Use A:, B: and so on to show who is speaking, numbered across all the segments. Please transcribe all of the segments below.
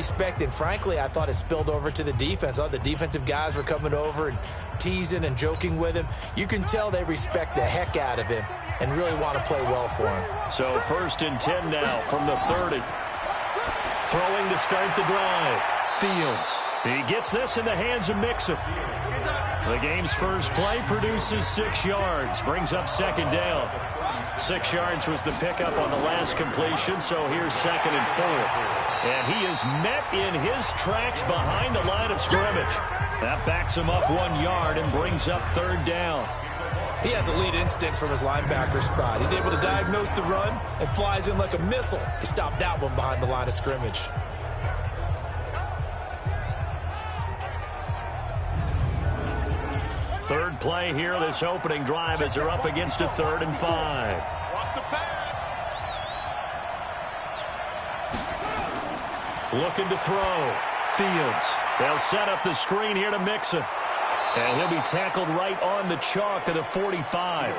A: respect, and frankly, I thought it spilled over to the defense. All the defensive guys were coming over and teasing and joking with him. You can tell they respect the heck out of him and really want to play well for him.
B: So 1st and 10 now from the 30. Throwing to start the drive. Fields. He gets this in the hands of Mixon. The game's first play produces 6 yards. Brings up 2nd down. 6 yards was the pickup on the last completion, so here's 2nd and 4. And he is met in his tracks behind the line of scrimmage. That backs him up 1 yard and brings up 3rd down.
A: He has elite instincts from his linebacker spot. He's able to diagnose the run and flies in like a missile to stop that one behind the line of scrimmage.
B: Third play here, this opening drive as they're up against a 3rd and 5. Looking to throw. Fields. They'll set up the screen here to Mixon. And he'll be tackled right on the chalk of the 45.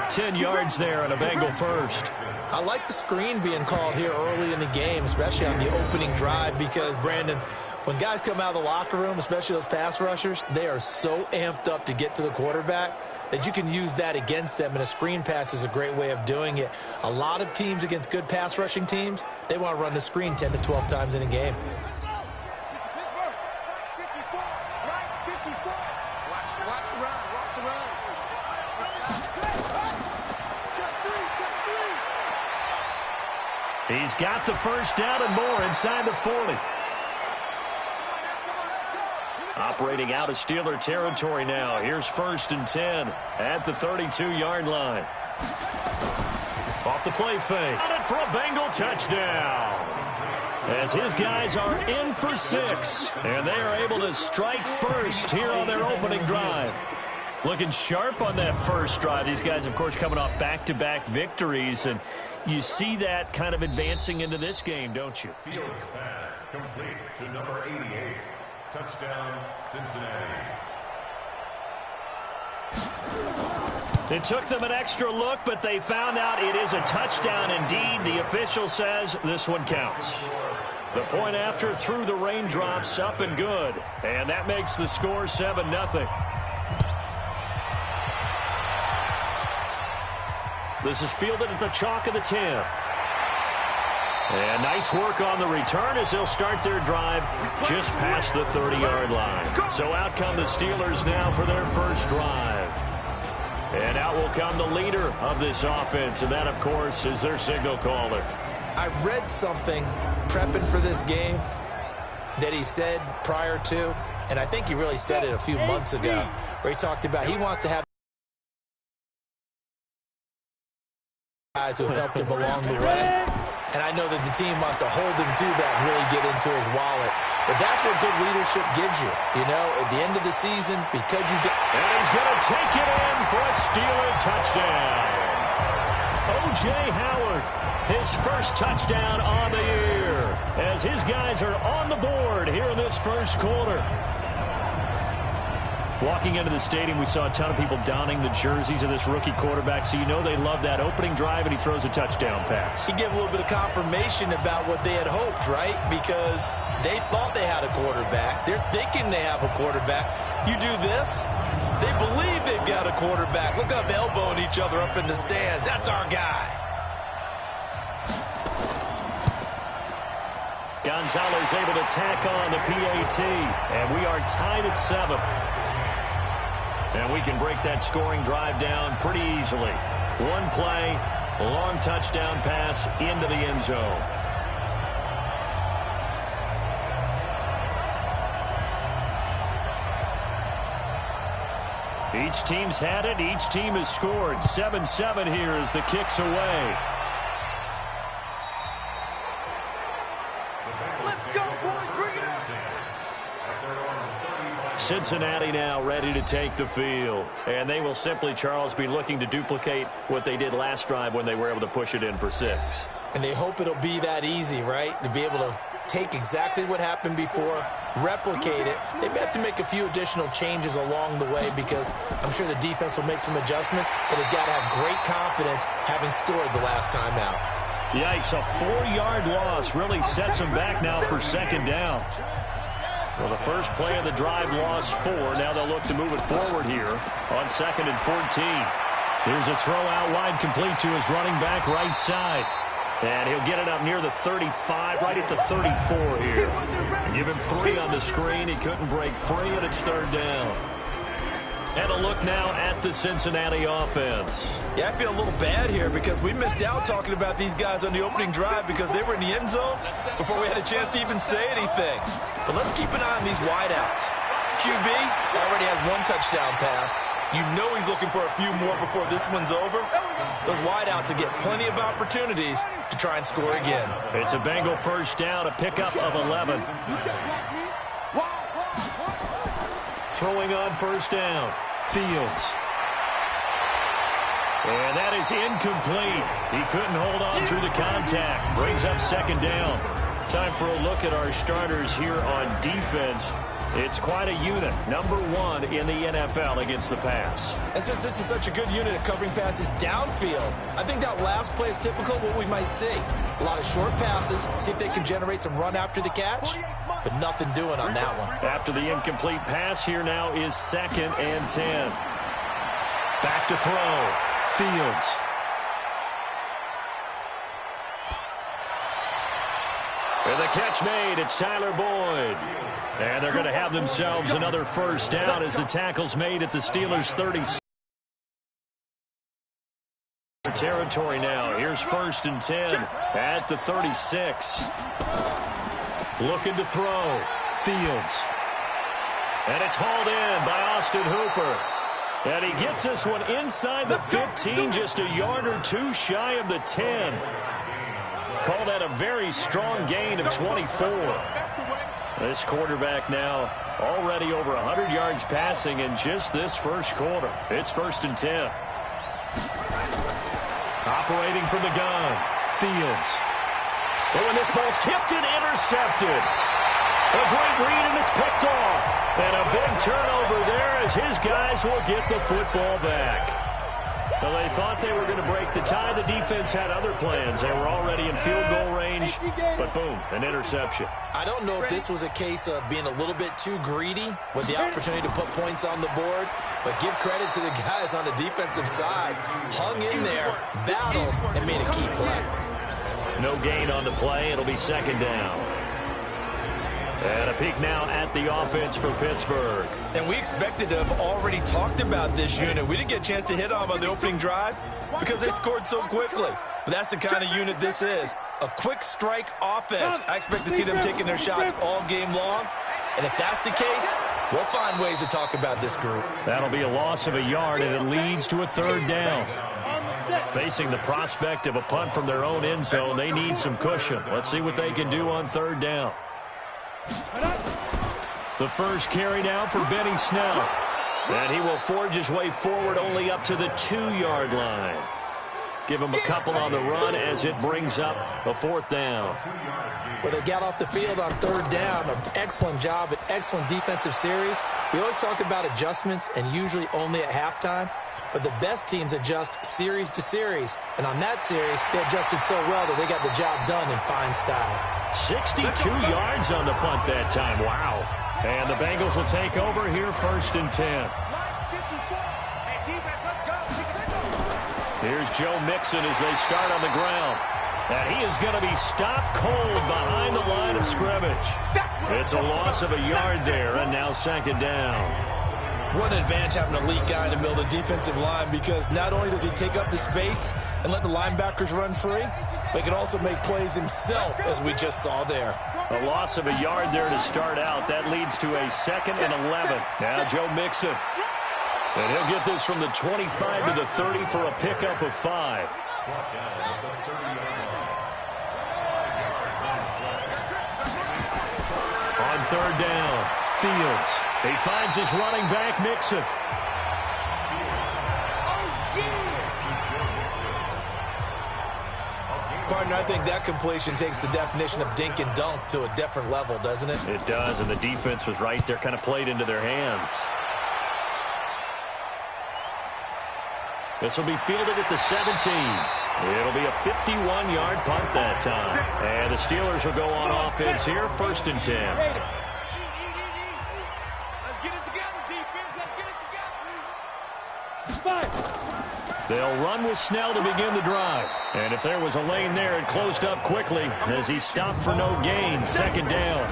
B: 10 yards there and a Bengal first.
A: I like the screen being called here early in the game, especially on the opening drive, because, Brandon, when guys come out of the locker room, especially those pass rushers, they are so amped up to get to the quarterback that you can use that against them, and a screen pass is a great way of doing it. A lot of teams against good pass rushing teams, they want to run the screen 10 to 12 times in a game.
B: He's got the first down and more inside the 40. Operating out of Steeler territory now. Here's 1st and 10 at the 32-yard line. Off the play fake. On it for a Bengal touchdown. As his guys are in for 6. And they are able to strike first here on their opening drive. Looking sharp on that first drive. These guys, of course, coming off back-to-back victories. And you see that kind of advancing into this game, don't you?
C: Fields pass complete to number 88. Touchdown, Cincinnati.
B: It took them an extra look, but they found out it is a touchdown indeed. The official says this one counts. The point after through the raindrops, up and good. And that makes the score 7-0. This is fielded at the chalk of the 10. And nice work on the return as they'll start their drive just past the 30-yard line. So out come the Steelers now for their first drive. And out will come the leader of this offense, and that, of course, is their signal caller.
A: I read something prepping for this game that he said prior to, and I think he really said it a few months ago, where he talked about he wants to have guys who helped him along the way. And I know that the team wants to hold him to that and really get into his wallet. But that's what good leadership gives you. You know, at the end of the season, because you did.
B: And he's going to take it in for a Steeler touchdown. O.J. Howard, his first touchdown on the year, as his guys are on the board here in this first quarter. Walking into the stadium, we saw a ton of people donning the jerseys of this rookie quarterback, so you know they love that opening drive, and he throws a touchdown pass.
A: He gave a little bit of confirmation about what they had hoped, right? Because they thought they had a quarterback. They're thinking they have a quarterback. You do this, they believe they've got a quarterback. Look up, elbowing each other up in the stands. That's our guy.
B: Gonzalez able to tack on the PAT, and we are tied at 7. And we can break that scoring drive down pretty easily. One play, long touchdown pass into the end zone. Each team's had it. Each team has scored. 7-7 here as the kick's away. Cincinnati now ready to take the field. And they will simply, Charles, be looking to duplicate what they did last drive when they were able to push it in for 6.
A: And they hope it'll be that easy, right? To be able to take exactly what happened before, replicate it. They may have to make a few additional changes along the way because I'm sure the defense will make some adjustments, but they've got to have great confidence having scored the last time out.
B: Yikes, a 4-yard loss really sets them back now for second down. Well, the first play of the drive lost 4. Now they'll look to move it forward here on 2nd and 14. Here's a throw out wide complete to his running back right side. And he'll get it up near the 35, right at the 34 here. Give him 3 on the screen. He couldn't break free, and it's 3rd down. And a look now at the Cincinnati offense.
A: Yeah, I feel a little bad here because we missed out talking about these guys on the opening drive because they were in the end zone before we had a chance to even say anything. But let's keep an eye on these wideouts. QB already has 1 touchdown pass. You know he's looking for a few more before this one's over. Those wideouts will get plenty of opportunities to try and score again.
B: It's a Bengal first down, a pickup of 11. Throwing on first down. Fields. And that is incomplete. He couldn't hold on through the contact. Brings up 2nd down. Time for a look at our starters here on defense. It's quite a unit. Number 1 in the NFL against the pass.
A: And since this is such a good unit at covering passes downfield, I think that last play is typical of what we might see. A lot of short passes, see if they can generate some run after the catch, but nothing doing on that one.
B: After the incomplete pass, here now is 2nd and 10. Back to throw. Fields. And the catch made. It's Tyler Boyd. And they're going to have themselves another first down as the tackle's made at the Steelers' 36. Territory now. Here's 1st and 10 at the 36. Looking to throw. Fields. And it's hauled in by Austin Hooper. And he gets this one inside the 15, just a yard or 2 shy of the 10. Call that a very strong gain of 24. This quarterback now already over 100 yards passing in just this first quarter. It's 1st and 10. Operating from the gun. Fields. Oh, and this ball's tipped and intercepted. A great read, and it's picked off. And a big turnover there as his guys will get the football back. Well, they thought they were going to break the tie. The defense had other plans. They were already in field goal range, but boom, an interception.
A: I don't know if this was a case of being a little bit too greedy with the opportunity to put points on the board, but give credit to the guys on the defensive side. Hung in there, battled, and made a key play.
B: No gain on the play. It'll be 2nd down. And a peek now at the offense for Pittsburgh.
A: And we expected to have already talked about this unit. We didn't get a chance to hit on the opening drive because they scored so quickly. But that's the kind of unit this is. A quick strike offense. I expect to see them taking their shots all game long. And if that's the case, we'll find ways to talk about this group.
B: That'll be a loss of a yard, and it leads to a 3rd down. Facing the prospect of a punt from their own end zone, they need some cushion. Let's see what they can do on 3rd down. The first carry now for Benny Snell. And he will forge his way forward only up to the 2-yard line. Give him a couple on the run as it brings up a 4th down.
A: Well, they got off the field on 3rd down. An excellent job, an excellent defensive series. We always talk about adjustments and usually only at halftime. But the best teams adjust series to series. And on that series, they adjusted so well that they got the job done in fine style.
B: 62 yards on the punt that time. Wow. And the Bengals will take over here 1st and 10. Here's Joe Mixon as they start on the ground. And he is going to be stopped cold behind the line of scrimmage. It's a loss of a yard there, and now 2nd down.
A: What an advantage having an elite guy in the middle of the defensive line, because not only does he take up the space and let the linebackers run free, but he can also make plays himself, as we just saw there.
B: A loss of a yard there to start out. That leads to a 2nd and 11. Now Joe Mixon. And he'll get this from the 25 to the 30 for a pickup of 5. On 3rd down, Fields. He finds his running back, Mixon.
A: Partner, I think that completion takes the definition of dink and dunk to a different level, doesn't it?
B: It does, and the defense was right there, kind of played into their hands. This will be fielded at the 17. It'll be a 51-yard punt that time. And the Steelers will go on offense here, 1st and 10.
D: Let's get it together, defense. Let's get it together.
B: They'll run with Snell to begin the drive. And if there was a lane there, it closed up quickly as he stopped for no gain. 2nd down.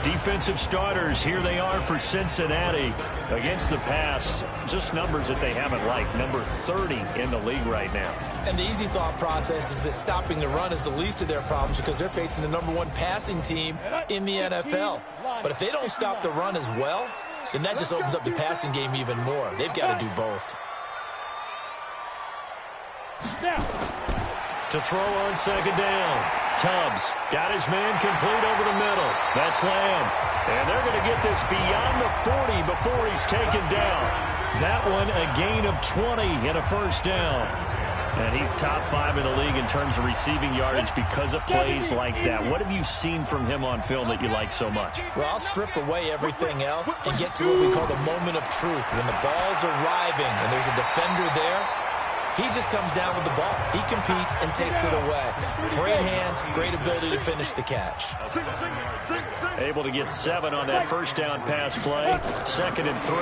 B: Defensive starters, here they are for Cincinnati. Against the pass, just numbers that they haven't liked. Number 30 in the league right now.
A: And the easy thought process is that stopping the run is the least of their problems because they're facing the #1 passing team in the NFL. But if they don't stop the run as well, then that just opens up the passing game even more. They've got to do both.
B: To throw on 2nd down. Tubbs got his man complete over the middle. That's Lamb. And they're going to get this beyond the 40 before he's taken down. That one a gain of 20 and a 1st down. And he's top 5 in the league in terms of receiving yardage because of plays like that. What have you seen from him on film that you like so much?
A: Well, I'll strip away everything else and get to what we call the moment of truth. When the ball's arriving and there's a defender there, he just comes down with the ball. He competes and takes it away. Great hands, great ability to finish the catch.
B: Able to get 7 on that 1st down pass play. 2nd and 3.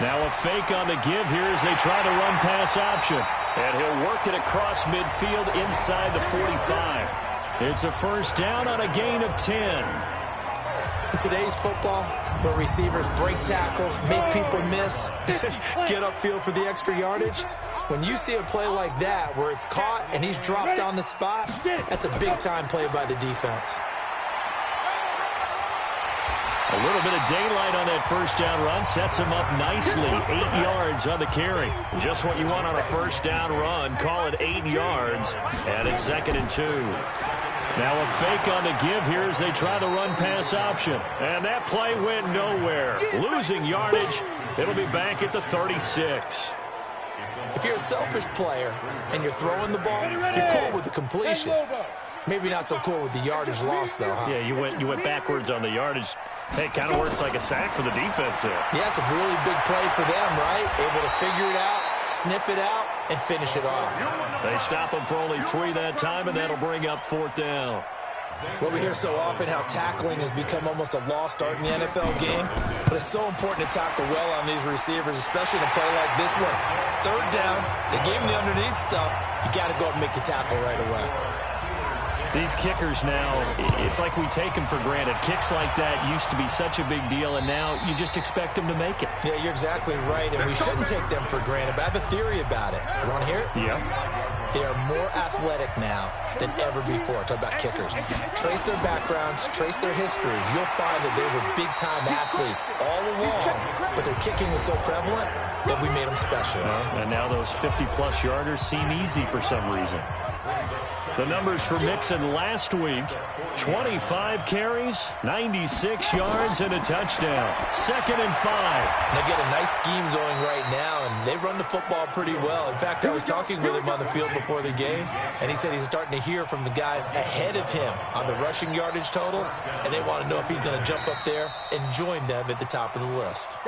B: Now a fake on the give here as they try to run pass option. And he'll work it across midfield inside the 45. It's a 1st down on a gain of 10.
A: In today's football, where receivers break tackles, make people miss, get upfield for the extra yardage, when you see a play like that where it's caught and he's dropped on the spot, that's a big-time play by the defense.
B: A little bit of daylight on that 1st down run sets him up nicely. 8 yards on the carry. Just what you want on a 1st down run. Call it 8 yards. And it's 2nd and 2. Now a fake on the give here as they try to run pass option. And that play went nowhere. Losing yardage. It'll be back at the 36.
A: If you're a selfish player and you're throwing the ball, you're cool with the completion. Maybe not so cool with the yardage loss, though, huh?
B: Yeah, you went backwards on the yardage. Hey, it kind of works like a sack for the defense there.
A: Yeah, it's a really big play for them, right? Able to figure it out, sniff it out, and finish it off.
B: They stop him for only 3 that time, and that'll bring up 4th down.
A: Well, we hear so often how tackling has become almost a lost art in the NFL game, but it's so important to tackle well on these receivers, especially in a play like this one. 3rd down, they gave him the underneath stuff. You got to go up and make the tackle right away.
B: These kickers now, it's like we take them for granted. Kicks like that used to be such a big deal, and now you just expect them to make it.
A: Yeah, you're exactly right, and we shouldn't take them for granted, but I have a theory about it. You want to hear it?
B: Yeah.
A: They are more athletic now than ever before. Talk about kickers. Trace their backgrounds, trace their histories. You'll find that they were big-time athletes all along, but their kicking was so prevalent that we made them specialists.
B: And now those 50-plus yarders seem easy for some reason. The numbers for Mixon last week, 25 carries, 96 yards, and a touchdown. 2nd and 5.
A: They've got a nice scheme going right now, and they run the football pretty well. In fact, I was talking with him on the field before the game, and he said he's starting to hear from the guys ahead of him on the rushing yardage total, and they want to know if he's going to jump up there and join them at the top of the list.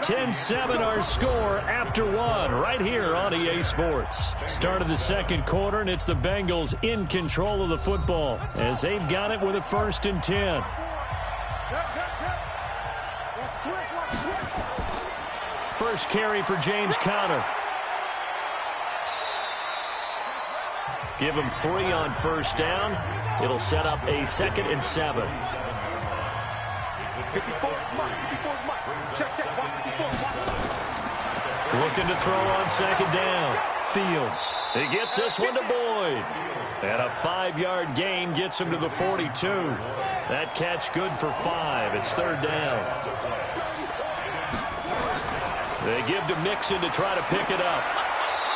B: 10-7 our score after 1 right here on EA Sports. Start of the 2nd quarter, and it's the Bengals in control of the football as they've got it with a 1st and 10. First carry for James Conner. Give him 3 on 1st down. It'll set up a 2nd and 7. Looking to throw on 2nd down. Fields. He gets this one to Boyd. And a 5-yard gain gets him to the 42. That catch good for 5. It's 3rd down. They give to Mixon to try to pick it up.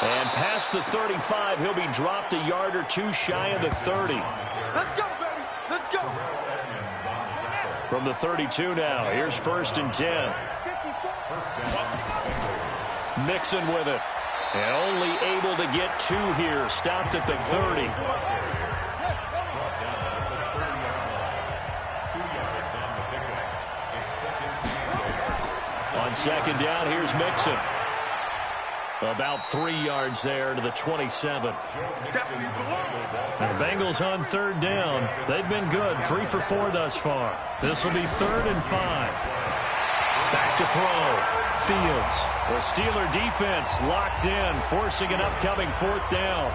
B: And past the 35, he'll be dropped a yard or 2 shy of the 30.
D: Let's go, baby. Let's go.
B: From the 32 now, here's 1st and 10. Mixon with it. And only able to get 2 here. Stopped at the 30. On 2nd down, here's Mixon. About 3 yards there to the 27. The Bengals on third down. They've been good, 3 for 4 thus far. This will be 3rd and 5. Back to throw. Fields. The Steeler defense locked in, forcing an upcoming 4th down.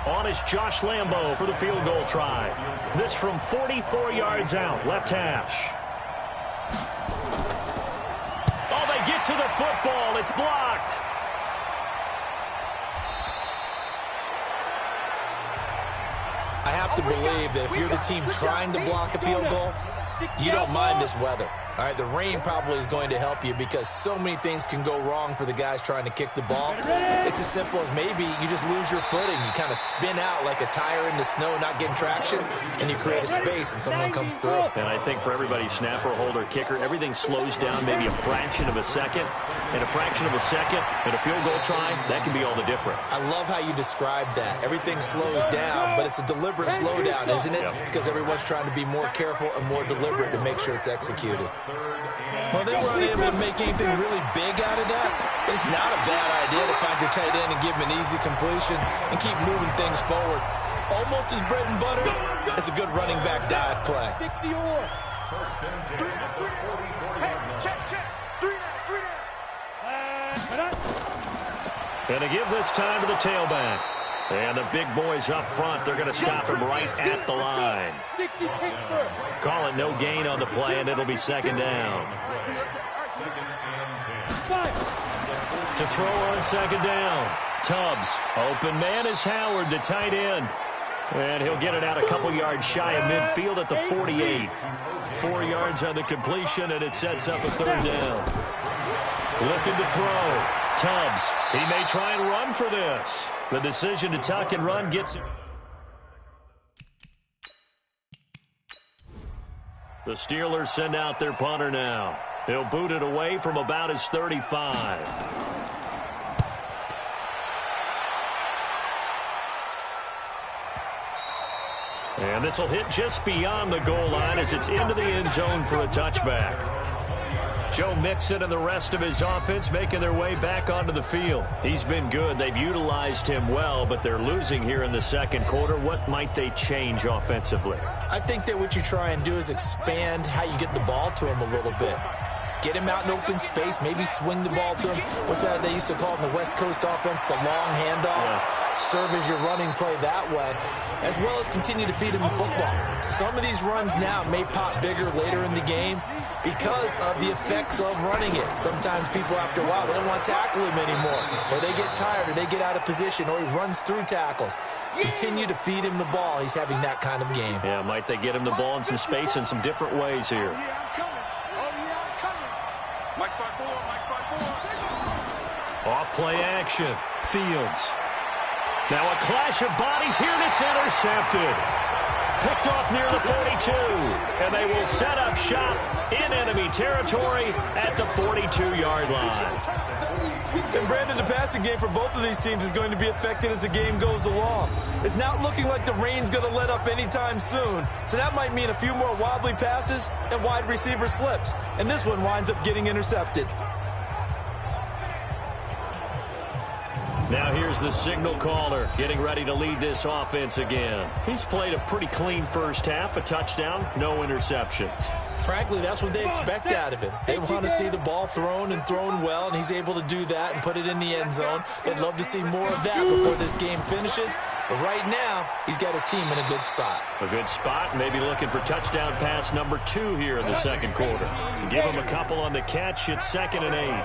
B: On is Josh Lambo for the field goal try. This from 44 yards out, left hash. Oh, they get to the football. It's blocked.
A: I have to believe that if you're the team trying to block a field goal, you don't mind this weather. All right, the rain probably is going to help you because so many things can go wrong for the guys trying to kick the ball. It's as simple as maybe you just lose your footing. You kind of spin out like a tire in the snow, not getting traction, and you create a space and someone comes through.
B: And I think for everybody, snapper, holder, kicker, everything slows down maybe a fraction of a second. And a fraction of a second and a field goal try, that can be all the difference.
A: I love how you described that. Everything slows down, but it's a deliberate slowdown, isn't it?
B: Yep.
A: Because everyone's trying to be more careful and more deliberate to make sure it's executed. Well, they weren't able to make anything really big out of that. It's not a bad idea to find your tight end and give him an easy completion and keep moving things forward. Almost as bread and butter as a good running back dive play.
B: Going to give this time to the tailback. And the big boys up front, they're going to stop him right at the line. Call it no gain on the play, and it'll be 2nd down. To throw on 2nd down. Tubbs. Open man is Howard, the tight end. And he'll get it out a couple yards shy of midfield at the 48. 4 yards on the completion, and it sets up a 3rd down. Looking to throw. Tubbs. He may try and run for this. The decision to tuck and run gets him. The Steelers send out their punter now. He'll boot it away from about his 35. And this will hit just beyond the goal line as it's into the end zone for a touchback. Joe Mixon and the rest of his offense making their way back onto the field. He's been good. They've utilized him well, but they're losing here in the 2nd quarter. What might they change offensively?
A: I think that what you try and do is expand how you get the ball to him a little bit. Get him out in open space, maybe swing the ball to him. What's that they used to call in the West Coast offense, the long handoff? Yeah. Serve as your running play that way, as well as continue to feed him the football. Some of these runs now may pop bigger later in the game because of the effects of running it. Sometimes people, after a while, they don't want to tackle him anymore, or they get tired, or they get out of position, or he runs through tackles. Continue to feed him the ball. He's having that kind of game.
B: Yeah, might they get him the ball in some space in some different ways here. Off play action. Fields. Now a clash of bodies here, and it's intercepted. Picked off near the 42. And they will set up shop in enemy territory at the 42-yard line.
A: And Brandon, the passing game for both of these teams is going to be affected as the game goes along. It's not looking like the rain's going to let up anytime soon. So that might mean a few more wobbly passes and wide receiver slips. And this one winds up getting intercepted.
B: Now here's the signal caller getting ready to lead this offense again. He's played a pretty clean first half, a touchdown, no interceptions.
A: Frankly, that's what they expect out of him. They want to see the ball thrown and thrown well, and he's able to do that and put it in the end zone. They'd love to see more of that before this game finishes. But right now, he's got his team in a good spot.
B: A good spot, maybe looking for touchdown pass number 2 here in the 2nd quarter. Give him a couple on the catch. It's 2nd and 8.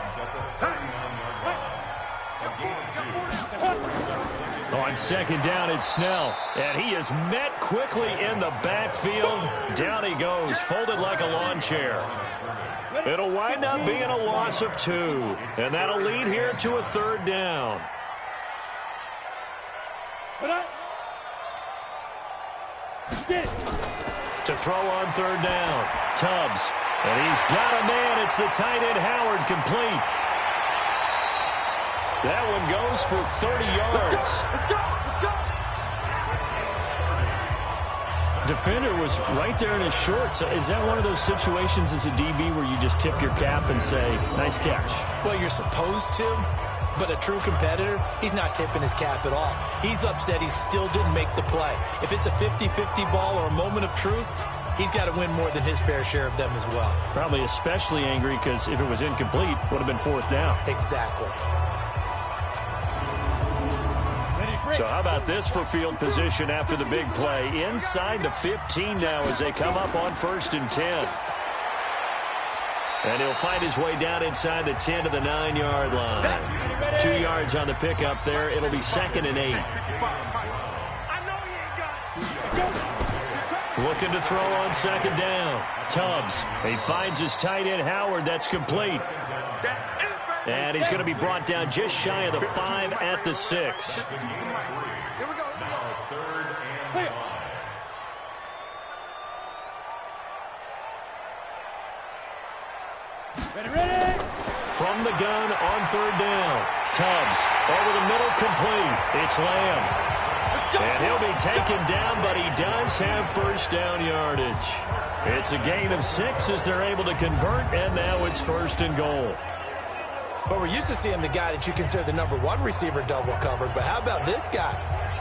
B: On 2nd down, it's Snell, and he is met quickly in the backfield. Down he goes, folded like a lawn chair. It'll wind up being a loss of 2, and that'll lead here to a 3rd down. To throw on 3rd down, Tubbs, and he's got a man. It's the tight end Howard, complete. That one goes for 30 yards. Defender was right there in his shorts. Is that one of those situations as a DB where you just tip your cap and say, nice catch?
A: Well, you're supposed to, but a true competitor, he's not tipping his cap at all. He's upset he still didn't make the play. If it's a 50-50 ball or a moment of truth, he's got to win more than his fair share of them as well. Probably especially angry because if it was incomplete, would have been fourth down. Exactly.
B: So how about this for field position after the big play? Inside the 15 now as they come up on 1st and 10. And he'll find his way down inside the 10 to the 9-yard line. 2 yards on the pickup there. It'll be 2nd and 8. Looking to throw on 2nd down. Tubbs. He finds his tight end Howard. That's complete. And he's going to be brought down just shy of the 5 at the 6.
D: Here we go.
C: Third and 5.
D: Ready.
B: From the gun on 3rd down. Tubbs over the middle, complete. It's Lamb. And he'll be taken down, but he does have 1st down yardage. It's a gain of 6 as they're able to convert, and now it's 1st and goal.
A: But we're used to seeing the guy that you consider the number 1 receiver double covered. But how about this guy?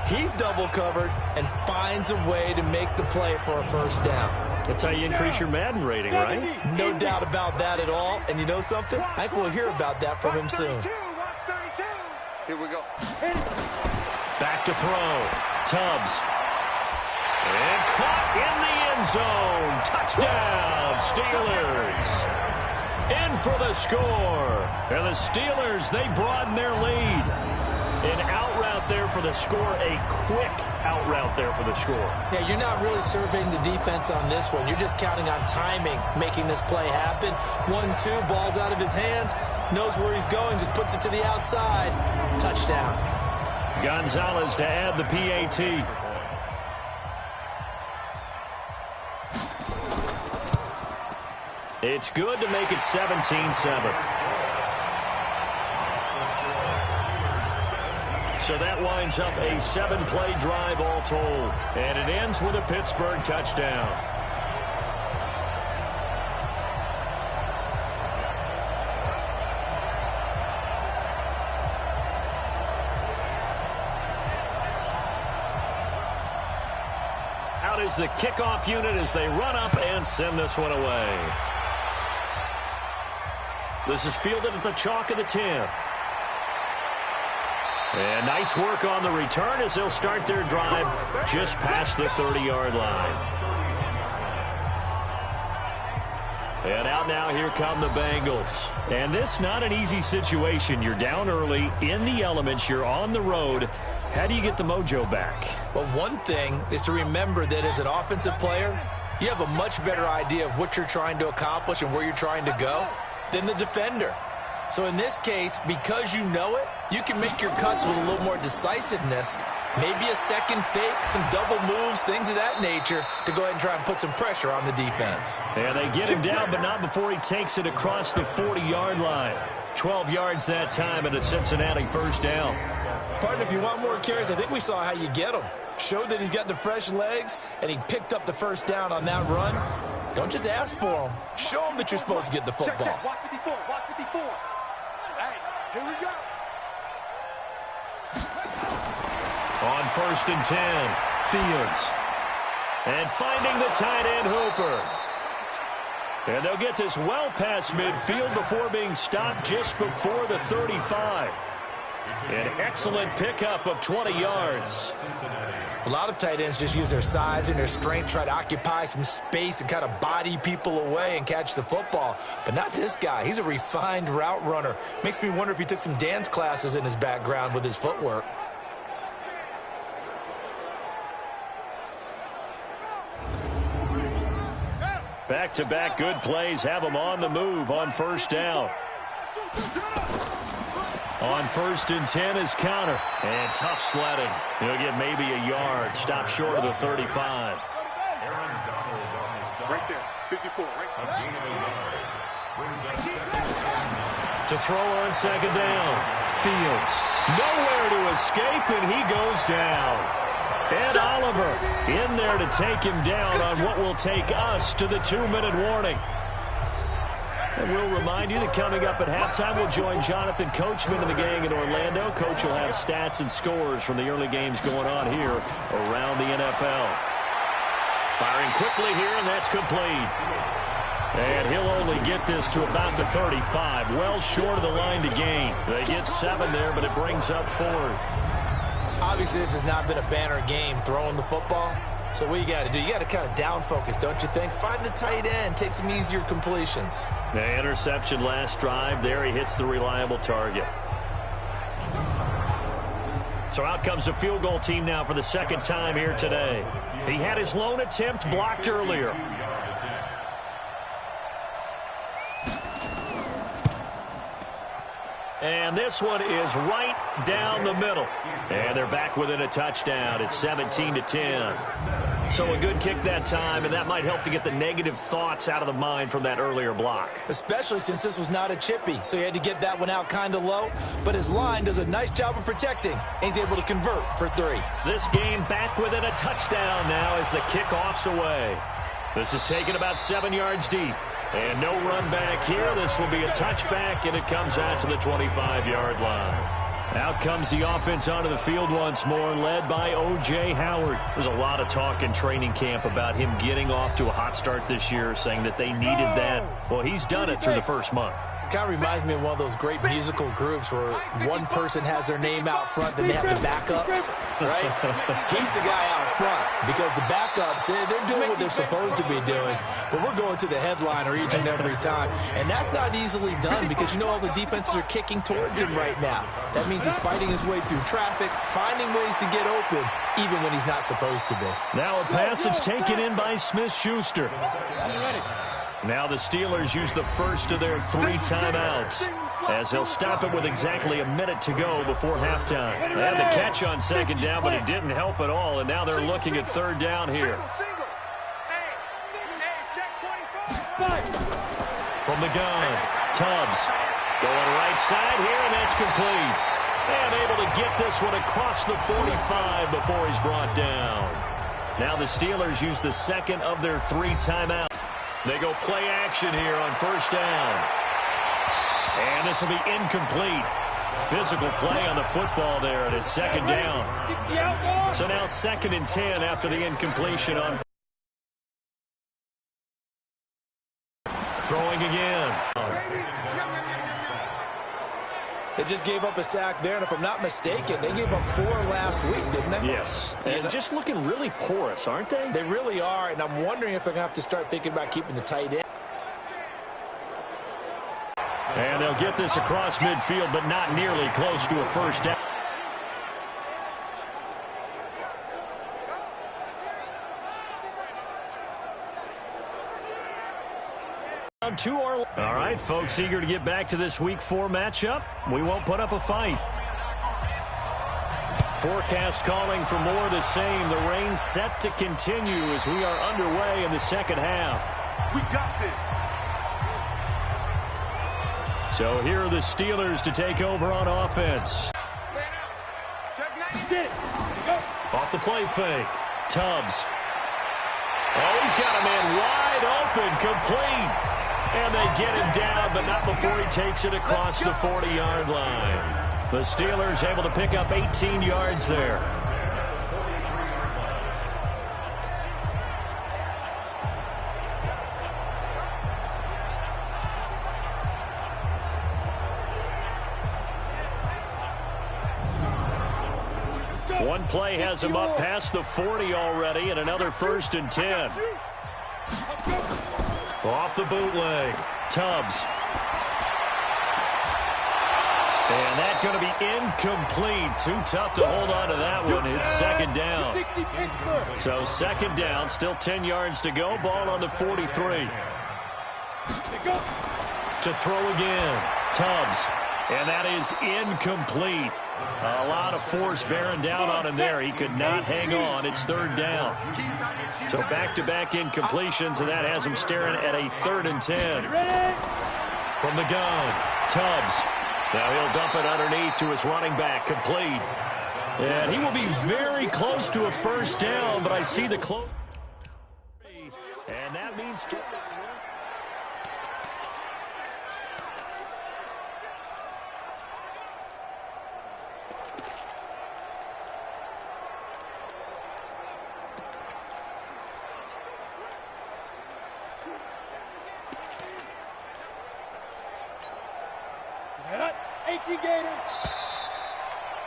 A: He's double covered and finds a way to make the play for a 1st down.
B: That's how you increase your Madden rating, right?
A: No doubt about that at all. And you know something? I think we'll hear about that from him soon.
D: Here we go.
B: Back to throw. Tubbs. And caught in the end zone. Touchdown, Steelers. In for the score. And the Steelers, they broaden their lead. An out route there for the score. A quick out route there for the score.
A: Yeah, you're not really surveying the defense on this one. You're just counting on timing, making this play happen. 1-2, ball's out of his hands. Knows where he's going, just puts it to the outside. Touchdown.
B: Gonzalez to add the PAT. It's good to make it 17-7. So that winds up a 7-play drive all told. And it ends with a Pittsburgh touchdown. Out is the kickoff unit as they run up and send this one away. This is fielded at the chalk of the 10. And nice work on the return as they'll start their drive just past the 30-yard line. And out now, here come the Bengals. And this not an easy situation. You're down early, in the elements, you're on the road. How do you get the mojo back?
A: Well, one thing is to remember that as an offensive player, you have a much better idea of what you're trying to accomplish and where you're trying to go than the defender. So in this case, because you know it, you can make your cuts with a little more decisiveness, maybe a second fake, some double moves, things of that nature, to go ahead and try and put some pressure on the defense.
B: And they get him down, but not before he takes it across the 40-yard line. 12 yards that time, and a Cincinnati 1st down.
A: Partner, if you want more carries, I think we saw how you get him. Showed that he's got the fresh legs, and he picked up the 1st down on that run. Don't just ask for him. Show him that you're supposed to get the football.
D: Check. Watch 54. Watch 54. Hey, here we go.
B: On 1st and 10, Fields. And finding the tight end Hooper. And they'll get this well past midfield before being stopped just before the 35. An excellent pickup of 20 yards.
A: A lot of tight ends just use their size and their strength, try to occupy some space and kind of body people away and catch the football. But not this guy. He's a refined route runner. Makes me wonder if he took some dance classes in his background with his footwork.
B: Back-to-back good plays have him on the move on 1st down. On 1st and 10 is counter. And tough sledding. He'll get maybe a yard. Stop short of the 35.
D: Right there. 54. Right there.
B: To throw on 2nd down. Fields. Nowhere to escape, and he goes down. And Oliver in there to take him down on what will take us to the 2-minute warning. And we'll remind you that coming up at halftime, we'll join Jonathan Coachman and the gang in Orlando. Coach will have stats and scores from the early games going on here around the NFL. Firing quickly here, and that's complete. And he'll only get this to about the 35, well short of the line to gain. They get 7 there, but it brings up 4th.
A: Obviously, this has not been a banner game throwing the football. So what you got to do, you got to kind of down focus, don't you think? Find the tight end, take some easier completions.
B: The interception last drive there. He hits the reliable target. So out comes the field goal team now for the second time here today. He had his lone attempt blocked earlier. And this one is right down the middle. And they're back within a touchdown. It's 17-10. So a good kick that time, and that might help to get the negative thoughts out of the mind from that earlier block.
A: Especially since this was not a chippy, so he had to get that one out kind of low. But his line does a nice job of protecting, and he's able to convert for 3.
B: This game back within a touchdown now as the kickoff's away. This is taken about 7 yards deep. And no run back here. This will be a touchback, and it comes out to the 25-yard line. Out comes the offense onto the field once more, led by O.J. Howard. There's a lot of talk in training camp about him getting off to a hot start this year, saying that they needed that. Well, he's done it through the first month.
A: It kind of reminds me of one of those great musical groups where one person has their name out front, then they have the backups, right? He's the guy out front because the backups, they're doing what they're supposed to be doing, but we're going to the headliner each and every time, and that's not easily done because, you know, all the defenses are kicking towards him right now. That means he's fighting his way through traffic, finding ways to get open, even when he's not supposed to be.
B: Now a passage taken in by Smith-Schuster. Now the Steelers use the first of their 3 timeouts as they'll stop it with exactly a minute to go before halftime. They had the catch on second down, but it didn't help at all, and now they're looking at third down here. From the gun, Tubbs going right side here, and that's complete. And able to get this one across the 45 before he's brought down. Now the Steelers use the second of their 3 timeouts. They go play action here on first down. And this will be incomplete. Physical play on the football there, and it's second down. So now 2nd and 10 after the incompletion on. Throwing again.
A: They just gave up a sack there, and if I'm not mistaken, they gave up 4 last week, didn't they?
B: Yes. And just looking really porous, aren't they?
A: They really are, and I'm wondering if they're going to have to start thinking about keeping the tight end.
B: And they'll get this across midfield, but not nearly close to a first down. All right, folks, eager to get back to this Week 4 matchup. We won't put up a fight. Forecast calling for more of the same. The rain set to continue as we are underway in the second half.
D: We got this.
B: So here are the Steelers to take over on offense. Off the play fake. Tubbs. Oh, he's got a man wide open, complete. And they get him down, but not before he takes it across the 40-yard line. The Steelers able to pick up 18 yards there. One play has him up past the 40 already, and another 1st and 10. Off the bootleg, Tubbs. And that's going to be incomplete. Too tough to hold on to that one. It's second down. So second down, still 10 yards to go. Ball on the 43. To throw again, Tubbs. And that is incomplete. A lot of force bearing down on him there. He could not hang on. It's third down. So back-to-back incompletions, and that has him staring at a 3rd and 10. From the gun, Tubbs. Now he'll dump it underneath to his running back, complete. And he will be very close to a first down, but I see the close. And that means...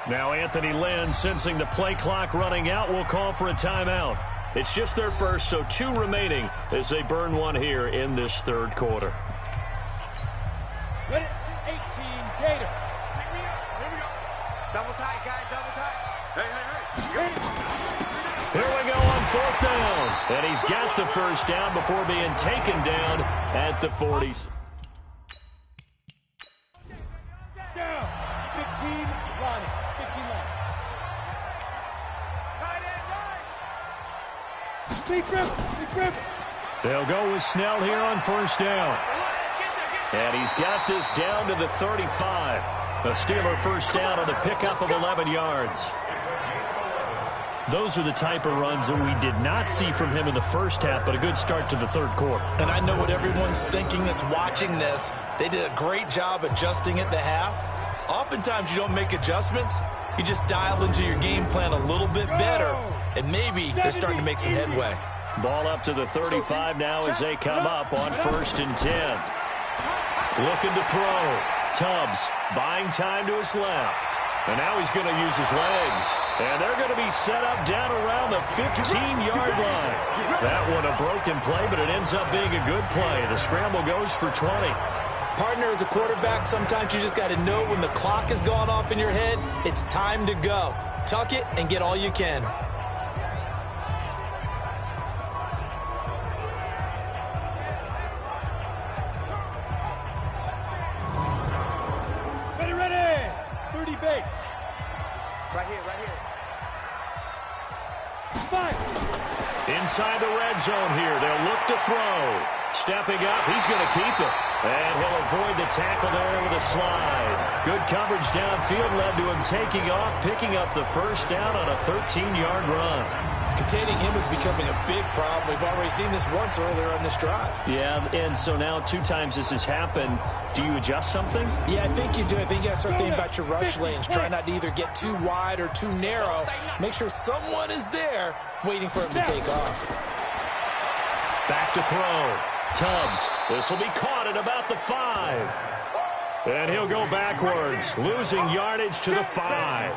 B: Now Anthony Lynn, sensing the play clock running out, will call for a timeout. It's just their first, so 2 remaining as they burn one here in this third quarter.
D: Ready? 18, Gator. Here we go. Double tight, guys, double tight. Hey.
B: Here we go on 4th down. And he's got the first down before being taken down at the 40s.
D: Down. 15, Ronnie. 15 left. Big river.
B: They'll go with Snell here on 1st down. And he's got this down to the 35. The Steeler first down on the pickup of 11 yards. Those are the type of runs that we did not see from him in the first half, but a good start to the third quarter.
A: And I know what everyone's thinking that's watching this. They did a great job adjusting at the half. Oftentimes you don't make adjustments. You just dial into your game plan a little bit better, and maybe they're starting to make some headway.
B: Ball up to the 35 now as they come up on 1st and 10. Looking to throw. Tubbs buying time to his left. And now he's going to use his legs. And they're going to be set up down around the 15-yard line. That one a broken play, but it ends up being a good play. The scramble goes for 20.
A: Partner, as a quarterback, sometimes you just got to know when the clock has gone off in your head, it's time to go. Tuck it and get all you can.
D: Ready. 30 base. Right here. 5.
B: Inside the red zone here. They'll look to throw. Stepping up, he's going to keep it. And he'll avoid the tackle there with a slide. Good coverage downfield led to him taking off, picking up the first down on a 13-yard run.
A: Containing him is becoming a big problem. We've already seen this once earlier on this drive.
B: Yeah, and so now 2 times this has happened. Do you adjust something?
A: Yeah, I think you do. I think you got to start thinking about your rush lanes. Try not to either get too wide or too narrow. Make sure someone is there waiting for him to take off.
B: Back to throw. Tubbs. This will be caught at about the 5. And he'll go backwards, losing yardage to the 5.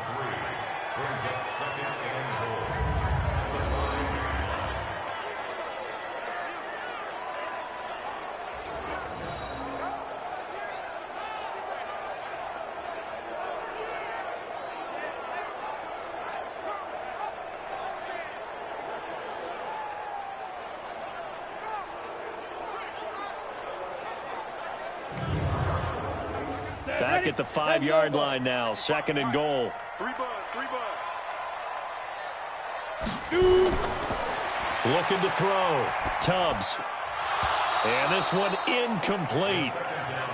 B: Back at the 5-yard line now. 2nd and goal.
D: 3 bud.
B: Looking to throw. Tubbs. And this one incomplete.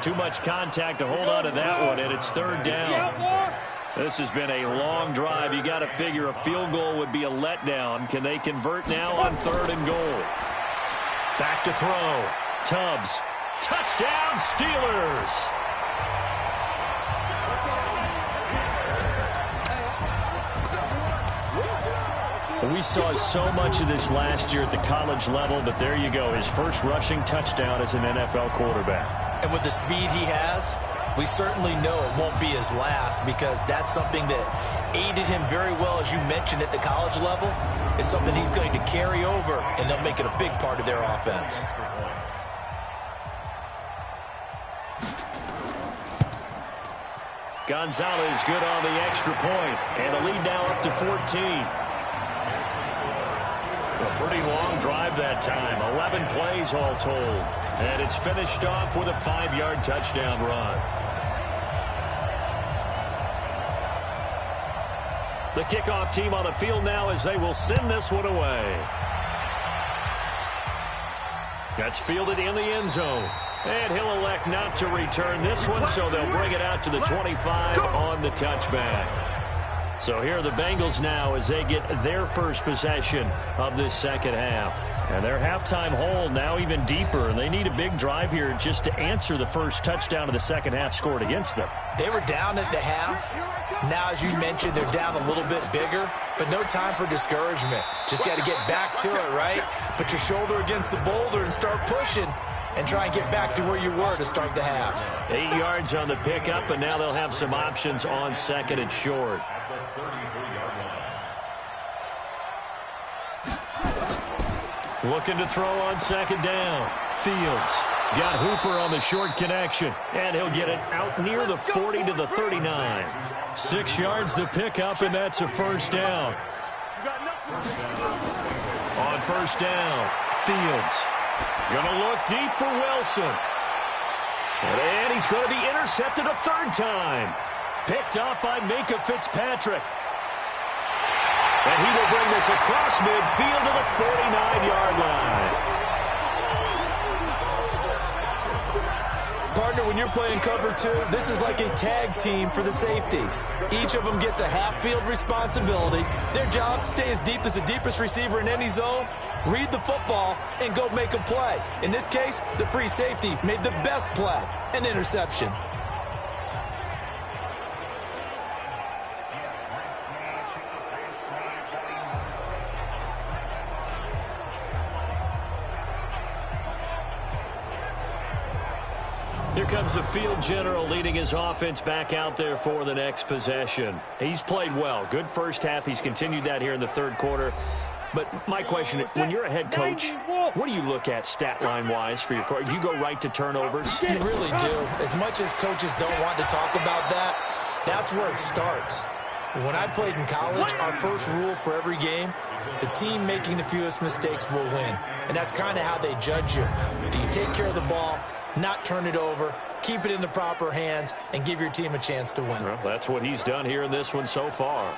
B: Too much contact to hold on to that one, and it's 3rd down. This has been a long drive. You got to figure a field goal would be a letdown. Can they convert now on 3rd and goal? Back to throw. Tubbs. Touchdown, Steelers. We saw so much of this last year at the college level, but there you go. His first rushing touchdown as an NFL quarterback.
A: And with the speed he has, we certainly know it won't be his last, because that's something that aided him very well, as you mentioned, at the college level. It's something he's going to carry over, and they'll make it a big part of their offense.
B: Gonzalez good on the extra point, and the lead now up to 14. A pretty long drive that time. 11 plays all told. And it's finished off with a 5-yard touchdown run. The kickoff team on the field now as they will send this one away. That's fielded in the end zone. And he'll elect not to return this one, so they'll bring it out to the 25 on the touchback. So here are the Bengals now as they get their first possession of this second half. And their halftime hole now even deeper, and they need a big drive here just to answer the first touchdown of the second half scored against them.
A: They were down at the half. Now, as you mentioned, they're down a little bit bigger, but no time for discouragement. Just got to get back to it, right? Put your shoulder against the boulder and start pushing and try and get back to where you were to start the half.
B: 8 yards on the pickup, and now they'll have some options on second and short. Looking to throw on second down. Fields. He's got Hooper on the short connection, and he'll get it out near the 40 to the 39. 6 yards the pickup, and that's a first down. On first down, Fields. Gonna look deep for Wilson. And he's going to be intercepted a third time. Picked off by Minka Fitzpatrick. And he will bring this across midfield to the 49-yard line.
A: Partner, when you're playing cover two, this is like a tag team for the safeties. Each of them gets a half-field responsibility. Their job, stay as deep as the deepest receiver in any zone, read the football, and go make a play. In this case, the free safety made the best play, an interception.
B: Here comes the field general leading his offense back out there for the next possession. He's played well. Good first half. He's continued that here in the third quarter. But my question, when you're a head coach, what do you look at stat line-wise for your coach? Do you go right to turnovers?
A: You really do. As much as coaches don't want to talk about that, that's where it starts. When I played in college, our first rule for every game, the team making the fewest mistakes will win. And that's kind of how they judge you. Do you take care of the ball, not turn it over, keep it in the proper hands, and give your team a chance to win?
B: Well, that's what he's done here in this one so far.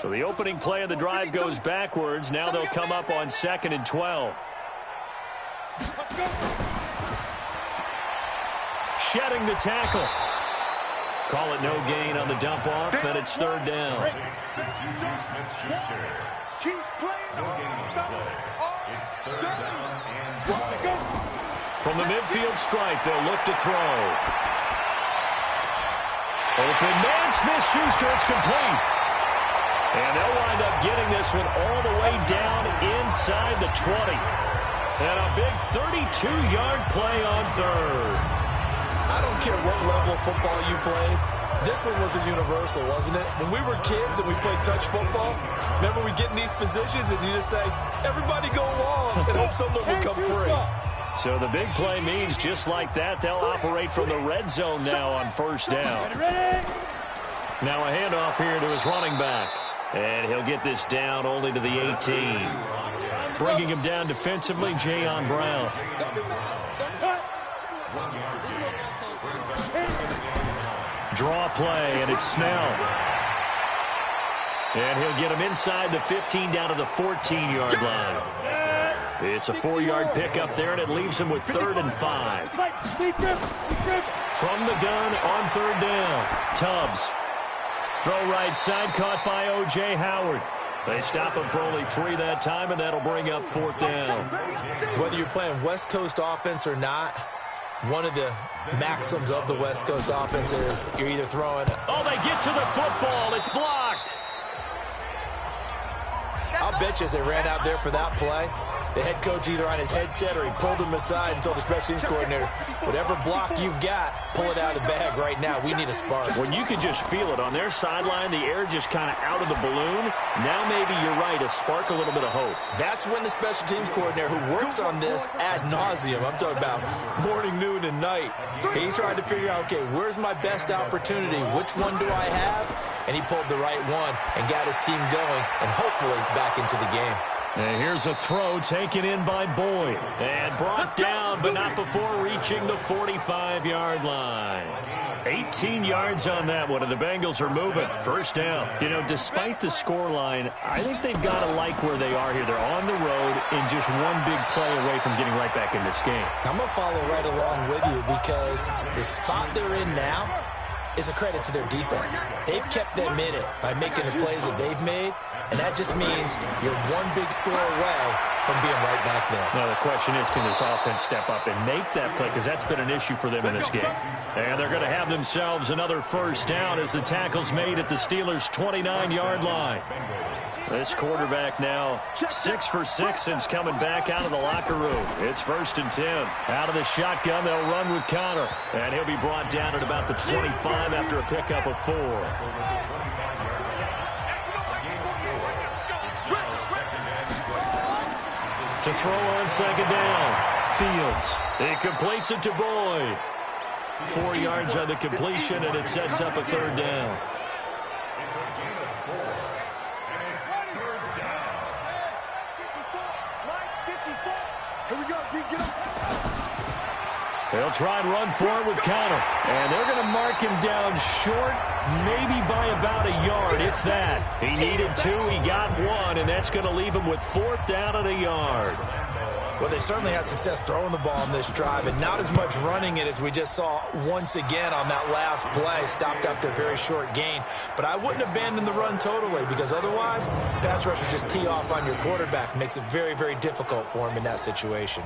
B: So the opening play of the drive goes backwards. Now they'll come up on 2nd and 12. Shedding the tackle. Call it no gain on the dump off, and it's third down.
D: Keep playing.
B: From the midfield stripe, they'll look to throw. Open man, Smith-Schuster, it's complete. And they'll wind up getting this one all the way down inside the 20. And a big 32-yard play on third.
A: I don't care what level of football you play. This one was a universal, wasn't it? When we were kids and we played touch football, remember we get in these positions and you just say, everybody go long and hope someone will come free.
B: So the big play means just like that, they'll operate from the red zone now on first down. Now a handoff here to his running back. And he'll get this down only to the 18. Bringing him down defensively, Jayon Brown. Draw play, and it's Snell. And he'll get him inside the 15 down to the 14-yard line. It's a 4-yard pickup there, and it leaves him with 3rd and 5. From the gun on third down, Tubbs. Throw right side, caught by O.J. Howard. They stop him for only 3 that time, and that'll bring up 4th down.
A: Whether you're playing West Coast offense or not, one of the maxims of the West Coast offense is you're either throwing...
B: Oh, they get to the football. It's blocked.
A: I'll bet you as they ran out there for that play, the head coach either on his headset or he pulled him aside and told the special teams coordinator, whatever block you've got, pull it out of the bag right now. We need a spark.
B: When you can just feel it on their sideline, the air just kind of out of the balloon, now maybe you're right, a spark, a little bit of hope.
A: That's when the special teams coordinator who works on this ad nauseum, I'm talking about morning, noon, and night, he's trying to figure out, okay, where's my best opportunity? Which one do I have? And he pulled the right one and got his team going and hopefully back into the game.
B: And here's a throw taken in by Boyd. And brought down down, but not before reaching the 45-yard line. 18 yards on that one, and the Bengals are moving. First down. You know, despite the scoreline, I think they've got to like where they are here. They're on the road and just one big play away from getting right back in this game.
A: I'm going to follow right along with you because the spot they're in now is a credit to their defense. They've kept them in it by making the plays that they've made, and that just means you're one big score away from being right back there.
B: Now, the question is, can this offense step up and make that play? Because that's been an issue for them in this game. And they're going to have themselves another first down as the tackle's made at the Steelers' 29-yard line. This quarterback now 6 for 6 since coming back out of the locker room. It's 1st and 10. Out of the shotgun, they'll run with Connor. And he'll be brought down at about the 25 after a pickup of 4. To throw on second down. Fields. He completes it to Boyd. 4 yards on the completion, and it sets up a 3rd down. They'll try and run for it with Connor. And they're going to mark him down short, maybe by about a yard, if that. He needed 2, he got 1, and that's going to leave him with 4th down and a yard.
A: Well, they certainly had success throwing the ball on this drive, and not as much running it as we just saw once again on that last play. Stopped after a very short gain. But I wouldn't abandon the run totally, because otherwise, pass rushers just tee off on your quarterback. Makes it very, very difficult for him in that situation.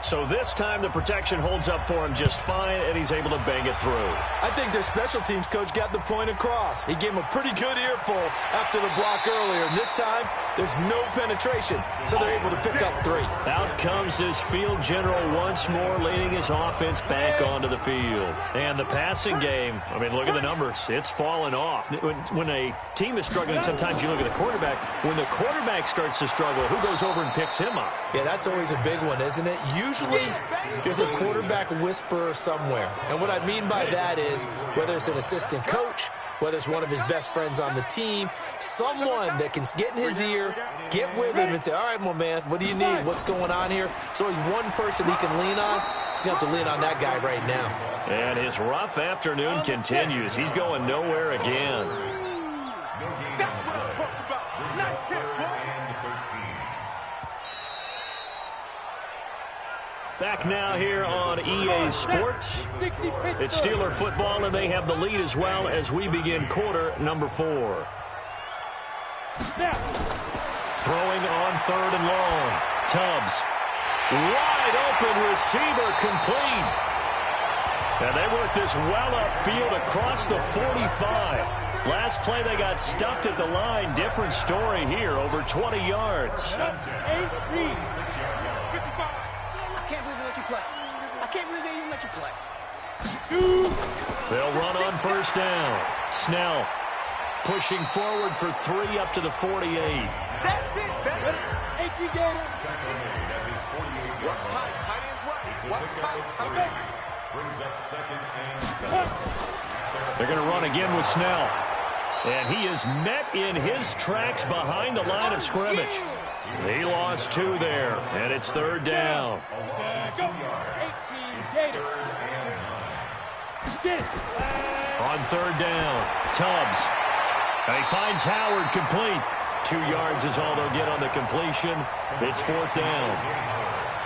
B: So this time the protection holds up for him just fine, and he's able to bang it through.
A: I think their special teams coach got the point across. He gave him a pretty good earful after the block earlier. And this time, there's no penetration, so they're able to pick up 3.
B: Out comes this field general once more, leading his offense back onto the field. And the passing game, I mean, look at the numbers. It's fallen off. When a team is struggling, sometimes you look at the quarterback. When the quarterback starts to struggle, who goes over and picks him up?
A: Yeah, that's always a big one, isn't it? Usually, there's a quarterback whisperer somewhere. And what I mean by that is, whether it's an assistant coach, whether it's one of his best friends on the team, someone that can get in his ear, get with him and say, all right, my man, what do you need? What's going on here? So he's one person he can lean on. He's going to have to lean on that guy right now.
B: And his rough afternoon continues. He's going nowhere again.
D: That's what I'm talking about. Nice hit, boy.
B: Back now here on EA Sports. It's Steeler football, and they have the lead as well as we begin quarter number 4. Throwing on 3rd and long. Tubbs. Wide open receiver complete. And they work this well upfield across the 45. Last play they got stuffed at the line. Different story here, over 20 yards.
D: I can't believe they even let you play.
B: They'll run on 1st down. Snell pushing forward for 3 up to the 48.
D: That's it, baby. What's tight? Tight ends right. What's tight? Tight ends.
C: Brings up 2nd and 7.
B: They're going to run again with Snell. And he is met in his tracks behind the line of scrimmage. He lost 2 there, and it's 3rd down. On 3rd down, Tubbs. And he finds Howard complete. 2 yards is all they'll get on the completion. It's 4th down.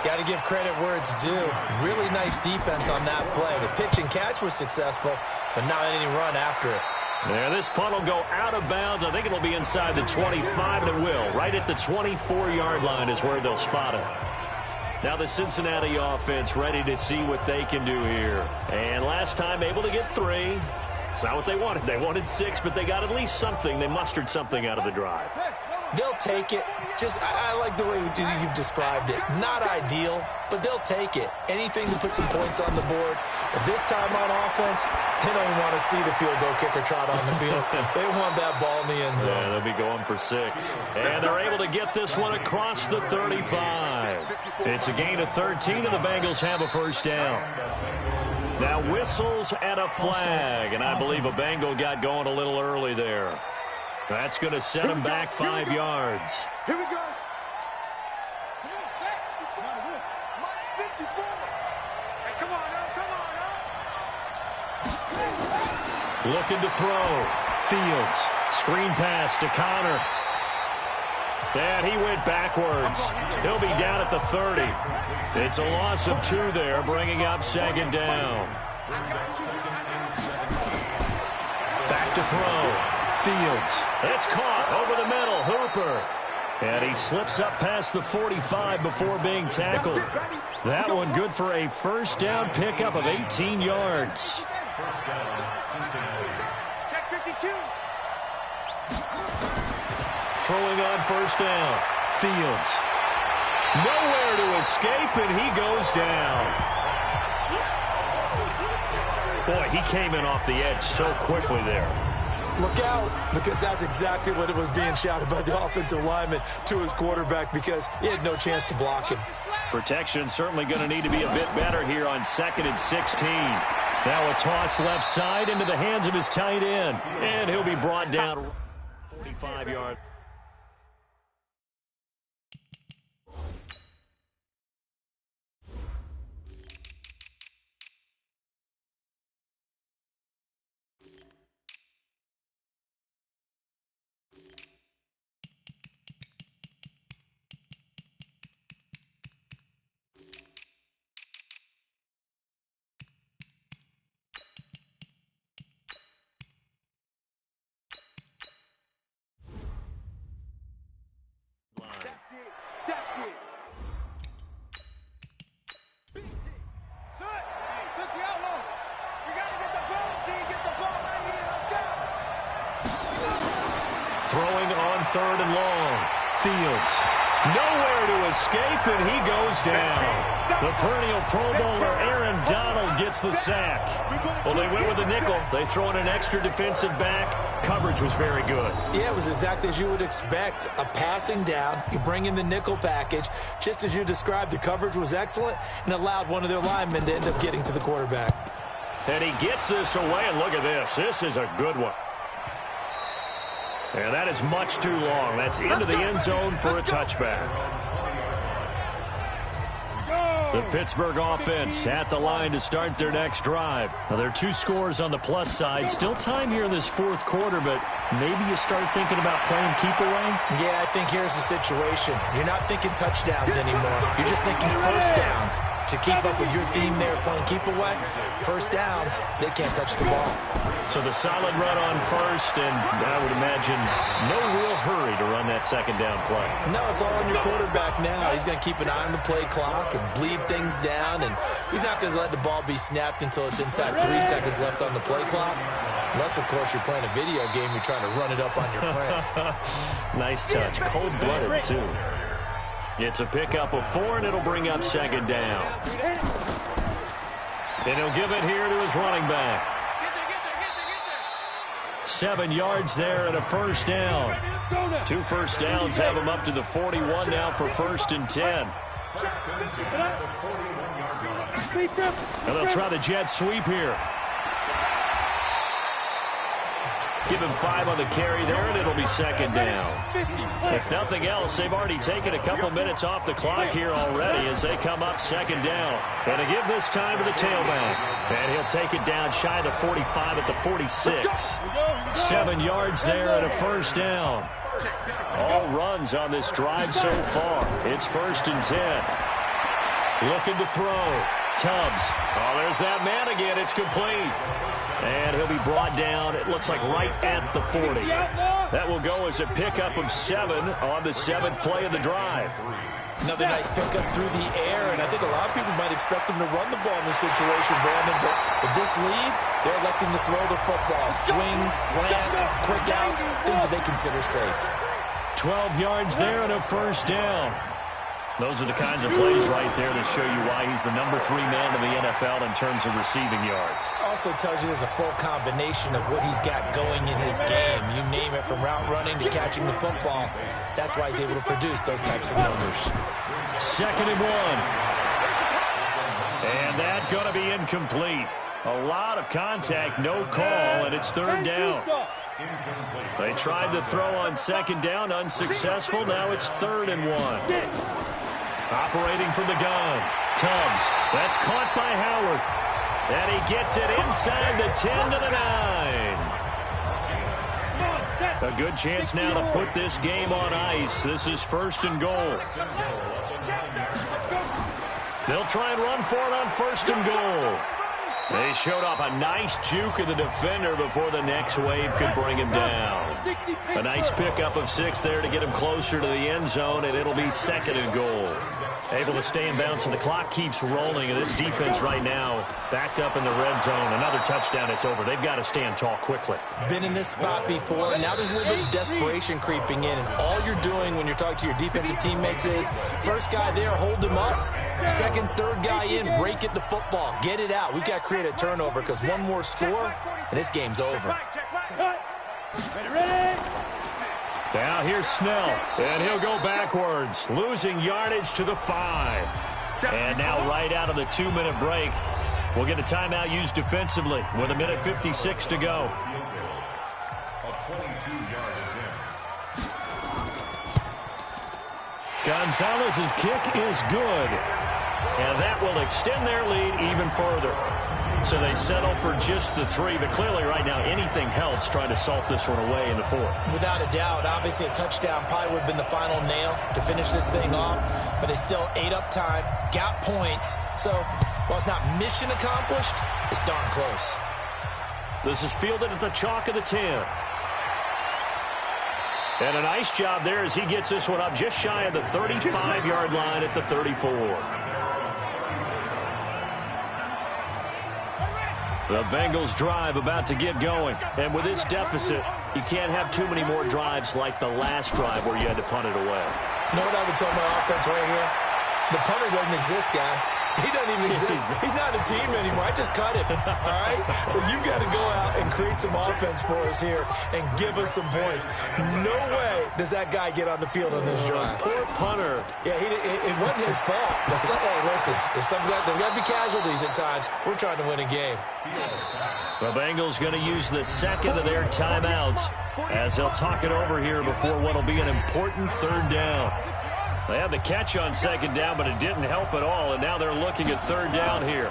A: Got to give credit where it's due. Really nice defense on that play. The pitch and catch was successful, but not any run after it.
B: Yeah, this punt will go out of bounds. I think it'll be inside the 25, and it will. Right at the 24-yard line is where they'll spot it. Now the Cincinnati offense ready to see what they can do here. And last time able to get 3. It's not what they wanted. They wanted 6, but they got at least something. They mustered something out of the drive.
A: They'll take it. I like the way you've described it. Not ideal, but they'll take it. Anything to put some points on the board. But this time on offense, they don't want to see the field goal kicker trot on the field. They want that ball in the end zone.
B: Yeah, they'll be going for 6. And they're able to get this one across the 35. It's a gain of 13, and the Bengals have a 1st down. Now whistles and a flag, and I believe a Bengal got going a little early there. That's going to set him back 5 yards.
D: Here we go. Come on, set. 54.
B: Looking to throw. Fields. Screen pass to Connor. And he went backwards. He'll be down at the 30. It's a loss of 2 there, bringing up second down. Back to throw. Fields. It's caught over the middle. Hooper. And he slips up past the 45 before being tackled. That one good for a first down pickup of 18 yards.
D: Check 52.
B: Throwing on first down. Fields. Nowhere to escape, and he goes down. Boy, he came in off the edge so quickly there.
A: Look out, because that's exactly what it was being shouted by the offensive lineman to his quarterback, because he had no chance to block him.
B: Protection certainly going to need to be a bit better here on 2nd and 16. Now a toss left side into the hands of his tight end, and he'll be brought down 45 yards. Throwing on 3rd and long. Fields. Nowhere to escape, and he goes down. The perennial Pro Bowler Aaron Donald gets the sack. Well, they went with the nickel. They throw in an extra defensive back. Coverage was very good.
A: Yeah, it was exactly as you would expect. A passing down. You bring in the nickel package. Just as you described, the coverage was excellent and allowed one of their linemen to end up getting to the quarterback.
B: And he gets this away, and look at this. This is a good one. And that is much too long. That's into the end zone for a touchback. The Pittsburgh offense at the line to start their next drive. Now, there are 2 scores on the plus side. Still time here in this 4th quarter, but maybe you start thinking about playing keep away?
A: Yeah, I think here's the situation. You're not thinking touchdowns anymore. You're just thinking first downs. To keep up with your theme there, playing keep away, first downs, they can't touch the ball.
B: So the solid run on first, and I would imagine no real hurry to run that 2nd down play.
A: No, it's all on your quarterback now. He's going to keep an eye on the play clock and bleed things down, and he's not going to let the ball be snapped until it's inside 3 seconds left on the play clock. Unless, of course, you're playing a video game, you're trying to run it up on your friend.
B: Nice touch. Cold-blooded, too. It's a pickup of 4, and it'll bring up 2nd down. And he'll give it here to his running back. 7 yards there and a first down. 2 first downs have him up to the 41 now for 1st and 10. And they'll try the jet sweep here. Give him 5 on the carry there, and it'll be 2nd down. If nothing else, they've already taken a couple minutes off the clock here already as they come up 2nd down. And to give this time to the tailback. And he'll take it down shy of the 45 at the 46. 7 yards there and a first down. All runs on this drive so far. It's 1st and 10. Looking to throw. Tubbs. Oh, there's that man again. It's complete. And he'll be brought down, it looks like right at the 40. That will go as a pickup of 7 on the 7th play of the drive.
A: Another nice pickup through the air, and I think a lot of people might expect them to run the ball in this situation, Brandon, but with this lead, they're electing to throw the football. Swings, slants, quick outs, things that they consider safe.
B: 12 yards there and a first down. Those are the kinds of plays right there that show you why he's the number 3 man in the NFL in terms of receiving yards.
A: Also tells you there's a full combination of what he's got going in his game. You name it, from route running to catching the football. That's why he's able to produce those types of numbers.
B: 2nd and 1. And that's going to be incomplete. A lot of contact, no call, and it's 3rd down. They tried to throw on 2nd down, unsuccessful. Now it's 3rd and 1. Operating from the gun. Tubbs. That's caught by Howard. And he gets it inside the 10 to the 9. A good chance now to put this game on ice. This is 1st and goal. They'll try and run for it on 1st and goal. They showed off a nice juke of the defender before the next wave could bring him down. A nice pickup of 6 there to get him closer to the end zone, and it'll be 2nd and goal. Able to stay in bounds, and the clock keeps rolling. And this defense right now backed up in the red zone. Another touchdown, it's over. They've got to stand tall quickly.
A: Been in this spot before. Now there's a little bit of desperation creeping in. And all you're doing when you're talking to your defensive teammates is, first guy there, hold him up. Second, third guy in, break it the football. Get it out. We've got to create a turnover because one more score, and this game's over.
B: Now here's Snell, and he'll go backwards, losing yardage to the 5. And now right out of the 2-minute break, we'll get a timeout used defensively with 1:56 to go. Gonzalez's kick is good, and that will extend their lead even further. So they settle for just the 3, but clearly right now anything helps trying to salt this one away in the 4th.
A: Without a doubt, obviously a touchdown probably would have been the final nail to finish this thing off, but they still ate up time, got points. So while it's not mission accomplished, it's darn close.
B: This is fielded at the chalk of the 10. And a nice job there as he gets this one up just shy of the 35-yard line at the 34. The Bengals drive about to get going. And with this deficit, you can't have too many more drives like the last drive where you had to punt it away.
A: You know what I would tell my offense right here? The punter doesn't exist, guys. He doesn't even exist. He's not a team anymore. I just cut him, all right? So you've got to go out and create some offense for us here and give us some points. No way does that guy get on the field on this drive.
B: Poor punter.
A: Yeah, it wasn't his fault. Hey, listen, there's got to be casualties at times. We're trying to win a game.
B: The Bengals going to use the 2nd of their timeouts as they'll talk it over here before what will be an important 3rd down. They had the catch on 2nd down, but it didn't help at all, and now they're looking at 3rd down here.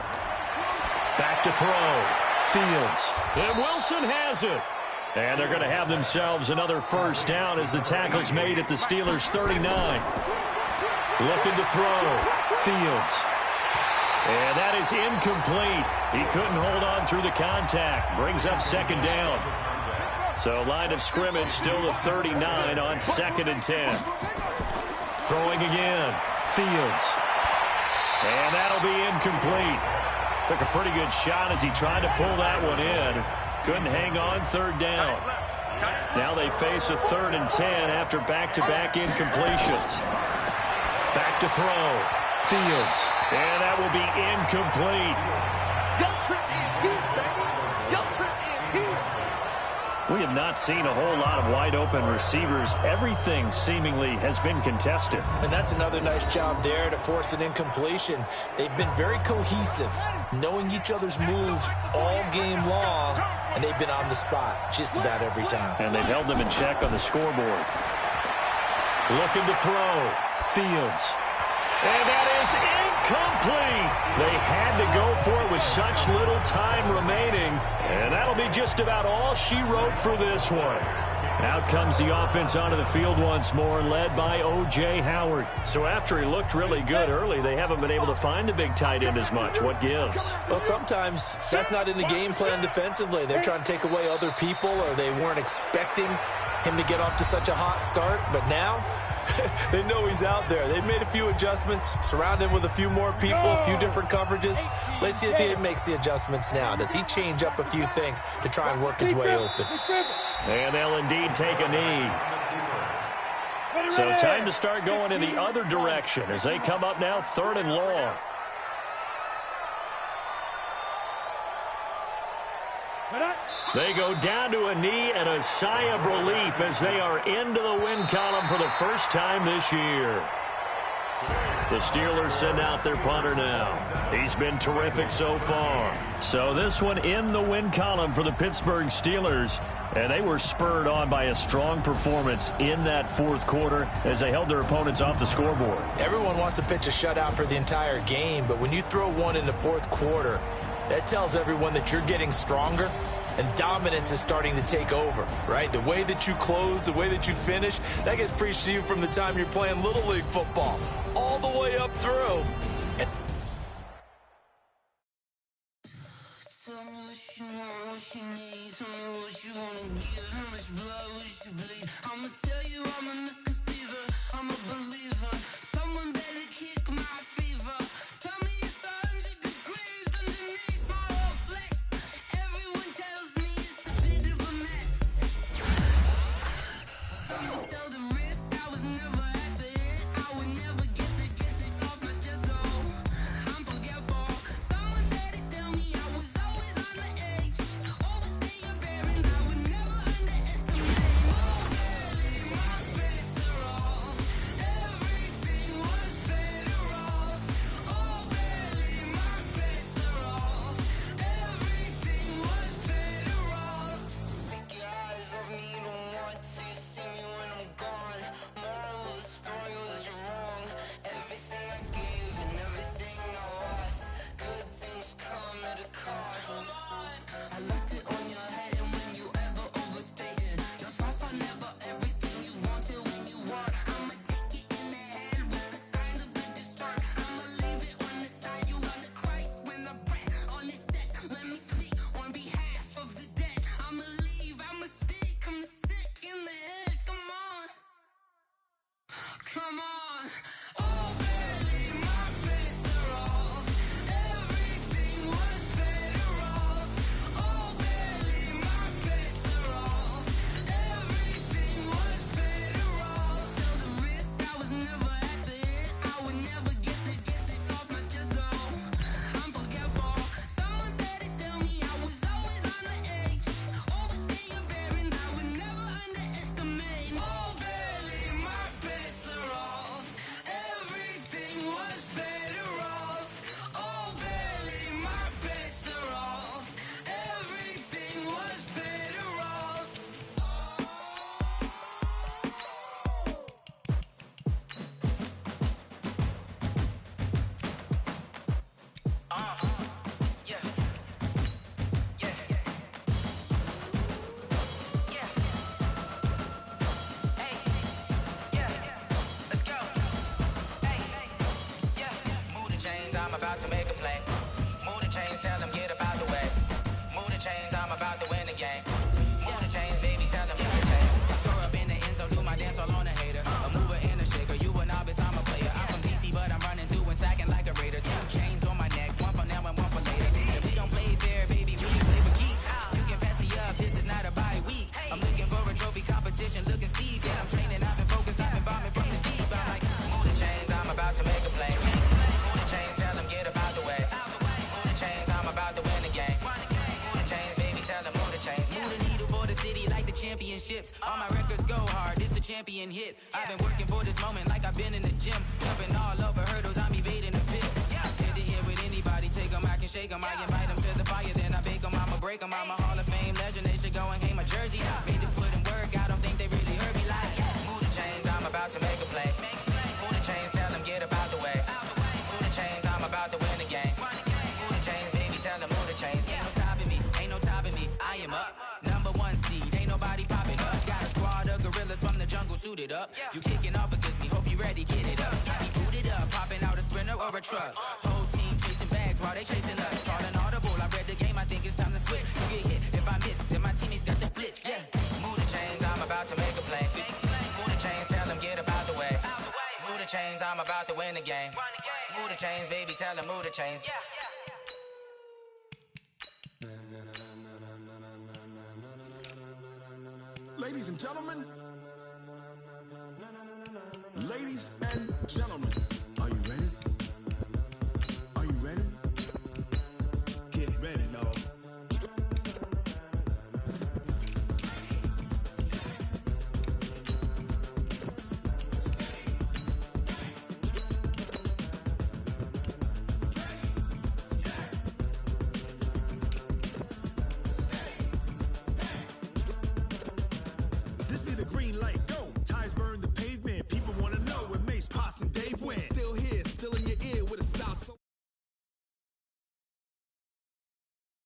B: Back to throw. Fields. And Wilson has it. And they're going to have themselves another 1st down as the tackle's made at the Steelers' 39. Looking to throw. Fields. And that is incomplete. He couldn't hold on through the contact. Brings up 2nd down. So line of scrimmage still the 39 on 2nd and 10. Throwing again. Fields. And that'll be incomplete. Took a pretty good shot as he tried to pull that one in. Couldn't hang on 3rd down. Now they face a 3rd and 10 after back-to-back incompletions. Back to throw. Fields. And that will be incomplete. We have not seen a whole lot of wide-open receivers. Everything seemingly has been contested.
A: And that's another nice job there to force an incompletion. They've been very cohesive, knowing each other's moves all game long, and they've been on the spot just about every time.
B: And they've held them in check on the scoreboard. Looking to throw. Fields. And that is incomplete. They had to go for it with such little time remaining. And that'll be just about all she wrote for this one. Out comes the offense onto the field once more, led by O.J. Howard. So after he looked really good early, they haven't been able to find the big tight end as much. What gives?
A: Well, sometimes that's not in the game plan defensively. They're trying to take away other people, or they weren't expecting him to get off to such a hot start. But now they know he's out there. They've made a few adjustments, surround him with a few more people, a few different coverages. Let's see if he makes the adjustments now. Does he change up a few things to try and work his way open?
B: And they'll indeed take a knee. So time to start going in the other direction as they come up now 3rd and long. They go down to a knee and a sigh of relief as they are into the win column for the first time this year. The Steelers send out their punter now. He's been terrific so far. So this one in the win column for the Pittsburgh Steelers. And they were spurred on by a strong performance in that 4th quarter as they held their opponents off the scoreboard.
A: Everyone wants to pitch a shutout for the entire game, but when you throw one in the 4th quarter, that tells everyone that you're getting stronger and dominance is starting to take over, right? The way that you close, the way that you finish, that gets preached to you from the time you're playing Little League football all the way up through.
E: I'ma tell you I'm a misconceiver, I'm a believer. Someone better kick my fever. Tell me it's 100 degrees underneath my whole flesh. Everyone tells me it's a bit of a mess. Someone tell the risk I was never at the end. I would never get the off my chest, though. I'm forgetful. Someone better tell me I was always on the edge. Overstay your bearings, I would never underestimate. I left it on your head, and when you ever overstayed it, your thoughts are never everything you wanted when you want. I'ma take it in the head with the signs of the distort. I'ma leave it on the side. You on the Christ when the breath on this set. Let me speak on behalf of the dead. I'ma leave, I'ma speak. I'm the sick in the head. Come on, come on. Oh, barely my bets are off. Everything was better off. Oh, barely my bets are off. Everything was better off. Tell the risk I was never at the end. I would never get this off my chest, though. I'm forgetful. Someone better tell me I was always on the edge. Overstay your bearings, I would never underestimate. Oh, barely my bets are off. Everything was better off. Oh, barely my bets are off. Everything was better off. Yeah. Yeah. Yeah. Hey. Yeah. Let's go. Hey. Yeah. Move the chains, I'm about to make a play. Move the chains, tell them get about the way. Move the chains, I'm about to win the game. Move the chains, baby, tell them move the chains. I score up in the end zone, do my dance all on a hater. A mover and a shaker, you a novice, I'm a player. I'm from DC, but I'm running through and sacking like a raider. 2 chains on my neck, one for now and one for later. If we don't play fair, baby, we play for keeps. You can pass me up, this is not a bye week. I'm looking for a trophy competition, looking steep. Yeah, I'm training, I've been focused, I've been bombing from the deep. I'm like, move the chains, I'm about to make a play. Move the chains, tell them get about the way. Move the chains, I'm about to win the game. Move the chains, baby, tell them move the chains. Move the needle for the city like the championships. All my records go hard, this a champion hit. I've been working for this moment like I've been in the gym. Jumping all over hurdles, I'm evading the pit. Hit the hit with anybody, take them, I can shake them. I invite them to the fire, then I bake them, I'ma break them. I'm a Hall of Fame legend, they should go and hang my jersey. Made to put in work, I don't think they really heard me like. Move the chains, I'm about to make a play. Move the chains, tell them get about the way. Move the chains, I'm about to win the game. Move the chains, baby, tell them move the chains. Ain't no stopping me, ain't no topping me. I am up, number 1 seed, ain't nobody popping up. Got a squad of gorillas from the jungle suited up. You kicking off against me, hope you ready, get it up. I be booted up, popping out a sprinter or a truck. Whole team chasing bags while they chasing us. Calling audible, I read the game, I think it's time to switch. You get hit, if I miss, then my teammates got the blitz, yeah. Move the chains, I'm about to make a play. Move the chains, tell them get about the way. Move the chains, I'm about to win the game. Move the chains, baby, tell them move the chains.
F: Ladies and gentlemen, ladies and gentlemen, are you ready?